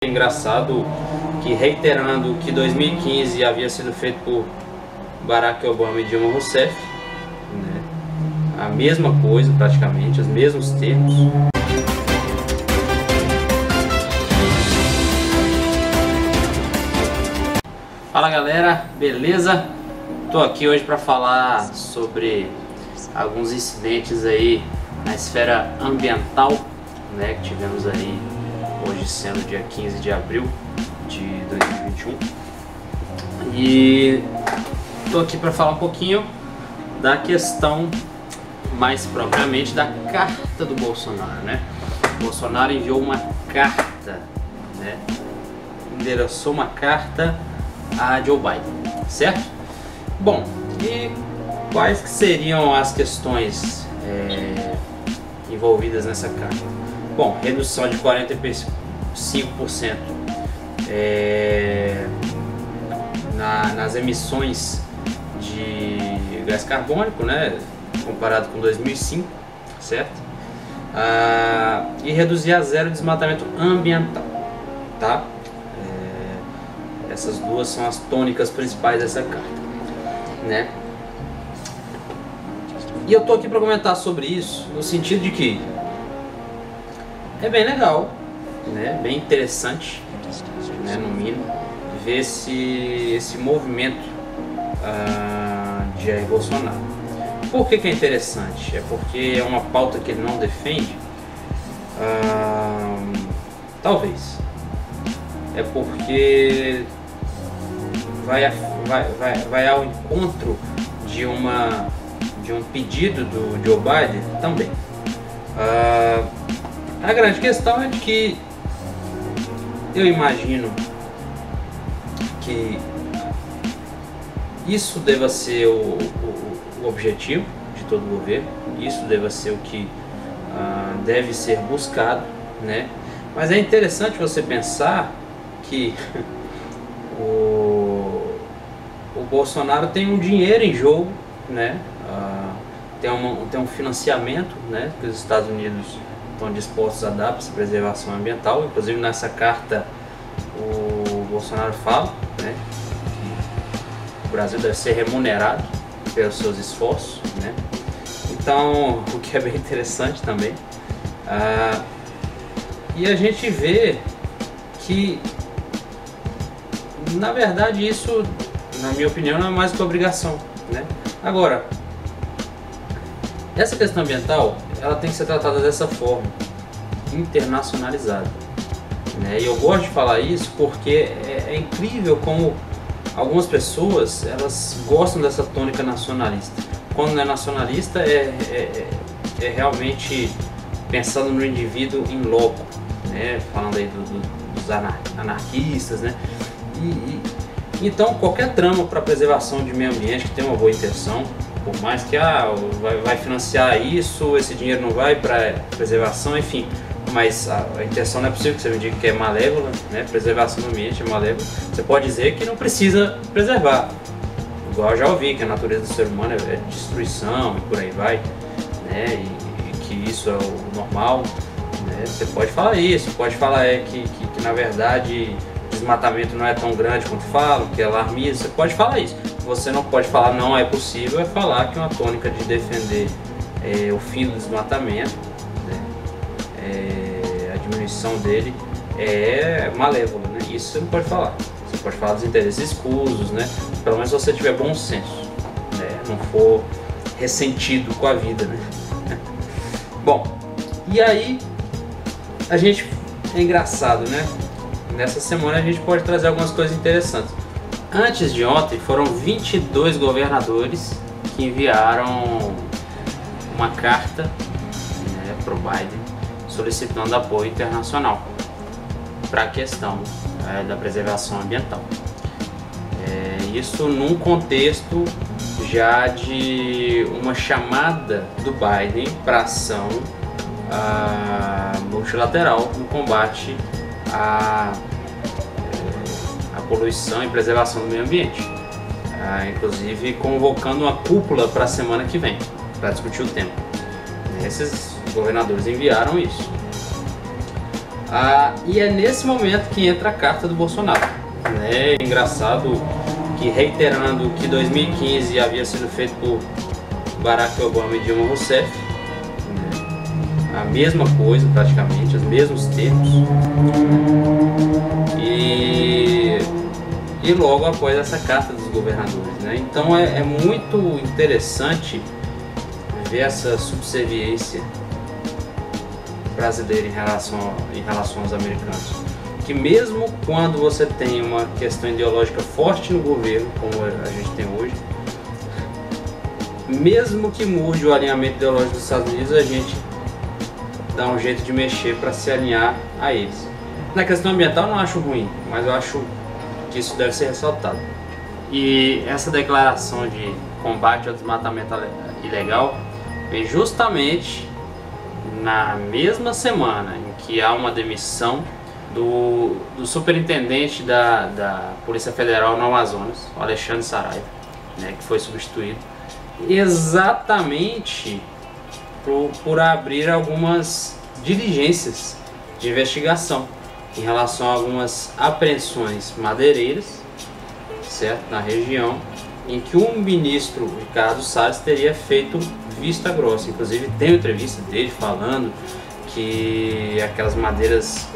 Engraçado que, reiterando o que 2015 havia sido feito por Barack Obama e Dilma Rousseff, né? A mesma coisa praticamente, os mesmos termos. Fala galera, beleza? Tô aqui hoje para falar sobre alguns incidentes aí na esfera ambiental, né, que tivemos aí hoje, sendo dia 15 de abril de 2021. E tô aqui para falar um pouquinho da questão mais propriamente da carta do Bolsonaro, né? O Bolsonaro enviou uma carta, né? Endereçou uma carta a Joe Biden, certo? Bom, e quais que seriam as questões envolvidas nessa carta? Bom, redução de 45% nas emissões de gás carbônico, né, comparado com 2005, certo? E reduzir a zero o desmatamento ambiental, tá? Essas duas são as tônicas principais dessa carta, né? E eu tô aqui para comentar sobre isso no sentido de que é bem legal, né? Bem interessante, né? No mínimo, ver esse movimento de Jair Bolsonaro. Por que é interessante? É porque é uma pauta que ele não defende? Talvez. É porque vai ao encontro de um pedido do Joe Biden também. A grande questão é de que eu imagino que isso deva ser o objetivo de todo o governo, isso deva ser o que deve ser buscado, né? Mas é interessante você pensar que o Bolsonaro tem um dinheiro em jogo, né? Tem um financiamento, né, que os Estados Unidos estão dispostos a dar para essa preservação ambiental. Inclusive nessa carta o Bolsonaro fala, né, que o Brasil deve ser remunerado pelos seus esforços, né? Então, o que é bem interessante também. E a gente vê que, na verdade, isso, na minha opinião, não é mais que obrigação, né? Agora, essa questão ambiental, ela tem que ser tratada dessa forma, internacionalizada, né? E eu gosto de falar isso porque é incrível como algumas pessoas, elas gostam dessa tônica nacionalista. Quando não é nacionalista, é realmente pensando no indivíduo em loco, né? Falando aí dos anarquistas, né? Então qualquer trama para preservação de meio ambiente que tem uma boa intenção, por mais que vai financiar isso, esse dinheiro não vai para preservação, enfim, mas a intenção não é possível que você me diga que é malévola, né? Preservação do ambiente é malévola. Você pode dizer que não precisa preservar, igual eu já ouvi que a natureza do ser humano é destruição e por aí vai, né? E que isso é o normal, né? Você pode falar isso, pode falar que na verdade desmatamento não é tão grande quanto falam, que é alarmista. Você pode falar isso. Você não pode falar não é possível, é falar que uma tônica de defender o fim do desmatamento, né, a diminuição dele é malévola, né? Isso você não pode falar. Você pode falar dos interesses escusos, né? Pelo menos se você tiver bom senso, né? Não for ressentido com a vida, né? Bom, e aí a gente é engraçado, né? Nessa semana a gente pode trazer algumas coisas interessantes. Antes de ontem foram 22 governadores que enviaram uma carta, né, para o Biden solicitando apoio internacional para a questão da preservação ambiental. Isso num contexto já de uma chamada do Biden para ação multilateral no combate à poluição e preservação do meio ambiente, inclusive convocando uma cúpula para a semana que vem para discutir o tema. Esses governadores enviaram isso. E é nesse momento que entra a carta do Bolsonaro, né? Engraçado que, reiterando que 2015 havia sido feito por Barack Obama e Dilma Rousseff, né? A mesma coisa praticamente, os mesmos termos, e logo após essa carta dos governadores, né? Então é muito interessante ver essa subserviência brasileira em relação aos americanos, que mesmo quando você tem uma questão ideológica forte no governo, como a gente tem hoje, mesmo que mude o alinhamento ideológico dos Estados Unidos, a gente dá um jeito de mexer para se alinhar a eles. Na questão ambiental não acho ruim, mas eu acho que isso deve ser ressaltado. E essa declaração de combate ao desmatamento ilegal vem justamente na mesma semana em que há uma demissão do superintendente da Polícia Federal no Amazonas, o Alexandre Saraiva, né, que foi substituído exatamente por abrir algumas diligências de investigação em relação a algumas apreensões madeireiras, certo, na região, em que o ministro Ricardo Salles teria feito vista grossa. Inclusive tem uma entrevista dele falando que aquelas madeiras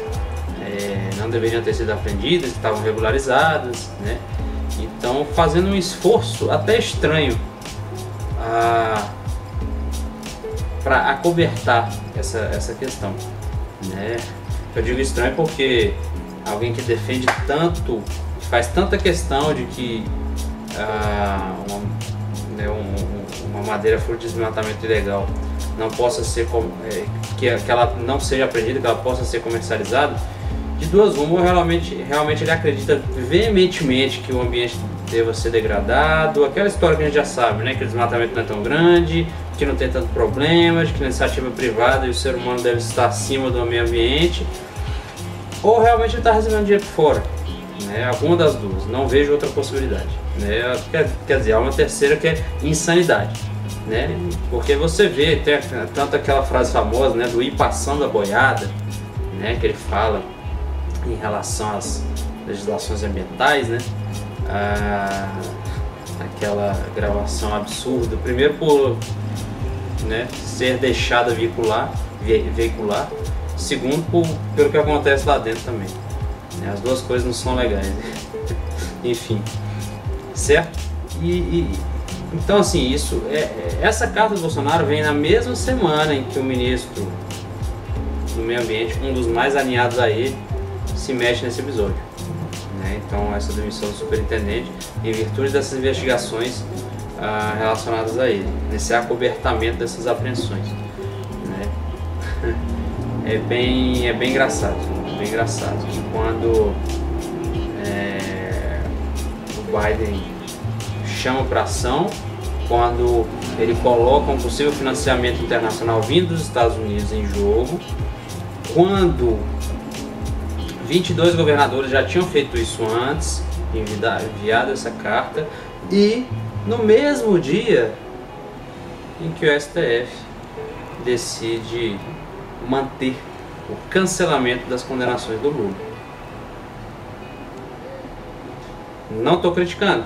não deveriam ter sido apreendidas, estavam regularizadas, né? Então fazendo um esforço até estranho para acobertar essa questão, né? Eu digo estranho porque alguém que defende tanto, faz tanta questão de que uma madeira fruto de desmatamento ilegal não possa ser que ela não seja apreendida, que ela possa ser comercializada, de duas uma, realmente ele acredita veementemente que o ambiente deva ser degradado, aquela história que a gente já sabe, né, que o desmatamento não é tão grande, que não tem tanto problema, de que a iniciativa privada e o ser humano deve estar acima do meio ambiente, ou realmente ele está recebendo dinheiro por fora, né? Alguma das duas, não vejo outra possibilidade, né? Quer dizer, há uma terceira que é insanidade, né? Porque você vê, tem tanto aquela frase famosa, né, do ir passando a boiada, né, que ele fala em relação às legislações ambientais, né? Aquela gravação absurda, primeiro por, né, ser deixada veicular, segundo pelo que acontece lá dentro também, né? As duas coisas não são legais, né? Enfim, certo? Então assim, essa carta do Bolsonaro vem na mesma semana em que o ministro do meio ambiente, um dos mais alinhados a ele, se mexe nesse episódio, né? Então essa demissão do superintendente em virtude dessas investigações relacionadas a ele, nesse acobertamento dessas apreensões, né? É bem engraçado, que quando o Biden chama para ação, quando ele coloca um possível financiamento internacional vindo dos Estados Unidos em jogo, quando 22 governadores já tinham feito isso antes, enviado essa carta, e no mesmo dia em que o STF decide manter o cancelamento das condenações do Lula. Não estou criticando,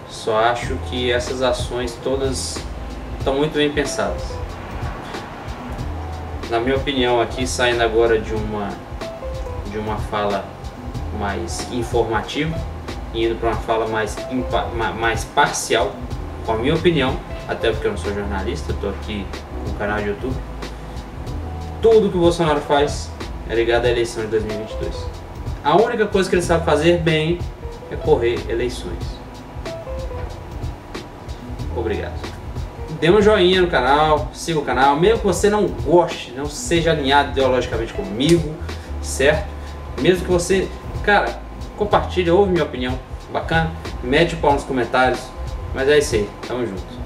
só acho que essas ações todas estão muito bem pensadas. Na minha opinião, aqui saindo agora de uma fala mais informativa, indo para uma fala mais parcial, com a minha opinião, até porque eu não sou jornalista, eu estou aqui no canal de YouTube. Tudo que o Bolsonaro faz é ligado à eleição de 2022. A única coisa que ele sabe fazer bem é correr eleições. Obrigado. Dê um joinha no canal, siga o canal, mesmo que você não goste, não seja alinhado ideologicamente comigo, certo? Mesmo que você, cara, compartilhe, ouve minha opinião, bacana, mete o pau nos comentários, mas é isso aí, tamo junto.